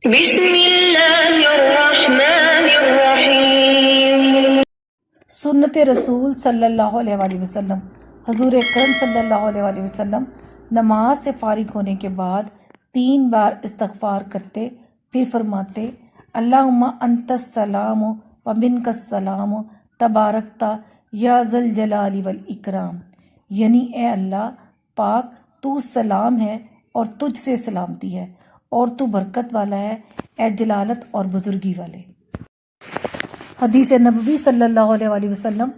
بسم اللہ الرحمن الرحیم۔ سنت رسول صلی اللہ علیہ وآلہ وسلم۔ حضور اکرم صلی اللہ علیہ وآلہ وسلم نماز سے فارغ ہونے کے بعد 3 بار استغفار کرتے، پھر فرماتے اللہم انت السلام و منک السلام تبارکتا یا ذا الجلال والاکرام، یعنی اے اللہ پاک تو سلام ہے اور تجھ سے سلامتی ہے اور تو برکت والا ہے اے جلالت اور بزرگی والے۔ حدیث نبوی صلی اللہ علیہ وآلہ وسلم۔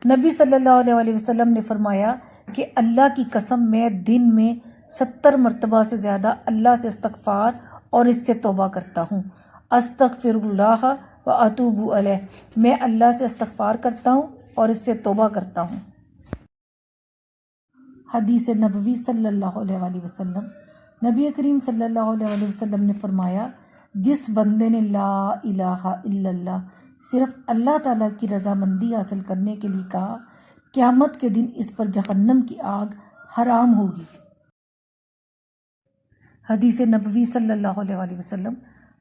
نبی صلی اللہ علیہ وآلہ وسلم نے فرمایا کہ اللہ کی قسم میں دن میں 70 مرتبہ سے زیادہ اللہ سے استغفار اور اس سے توبہ کرتا ہوں۔ استغفر اللہ و اتوب الیہ، میں اللہ سے استغفار کرتا ہوں اور اس سے توبہ کرتا ہوں۔ حدیث نبوی صلی اللہ علیہ وآلہ وسلم۔ نبی کریم صلی اللہ علیہ وآلہ وسلم نے فرمایا جس بندے نے لا الہ الا اللہ صرف اللہ تعالیٰ کی رضامندی حاصل کرنے کے لیے کہا، قیامت کے دن اس پر جہنم کی آگ حرام ہوگی۔ حدیث نبوی صلی اللہ علیہ وآلہ وسلم۔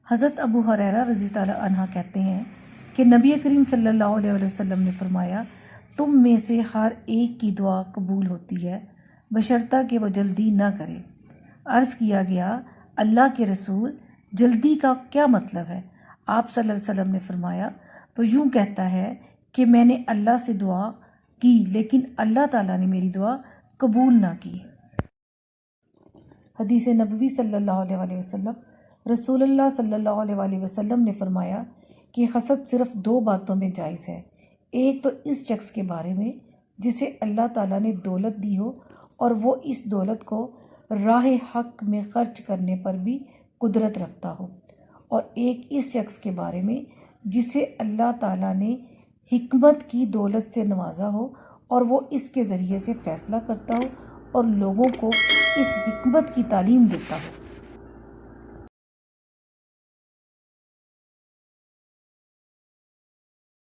حضرت ابو ہریرہ رضی اللہ عنہ کہتے ہیں کہ نبی کریم صلی اللہ علیہ وآلہ وسلم نے فرمایا تم میں سے ہر ایک کی دعا قبول ہوتی ہے بشرطہ کہ وہ جلدی نہ کرے۔ عرض کیا گیا اللہ کے رسول جلدی کا کیا مطلب ہے؟ آپ صلی اللہ علیہ وسلم نے فرمایا وہ یوں کہتا ہے کہ میں نے اللہ سے دعا کی لیکن اللہ تعالیٰ نے میری دعا قبول نہ کی۔ حدیث نبوی صلی اللہ علیہ وآلہ وسلم۔ رسول اللہ صلی اللہ علیہ وآلہ وسلم نے فرمایا کہ حسد صرف 2 باتوں میں جائز ہے، ایک تو اس شخص کے بارے میں جسے اللہ تعالیٰ نے دولت دی ہو اور وہ اس دولت کو راہ حق میں خرچ کرنے پر بھی قدرت رکھتا ہو، اور ایک اس شخص کے بارے میں جسے اللہ تعالیٰ نے حکمت کی دولت سے نوازا ہو اور وہ اس کے ذریعے سے فیصلہ کرتا ہو اور لوگوں کو اس حکمت کی تعلیم دیتا ہو۔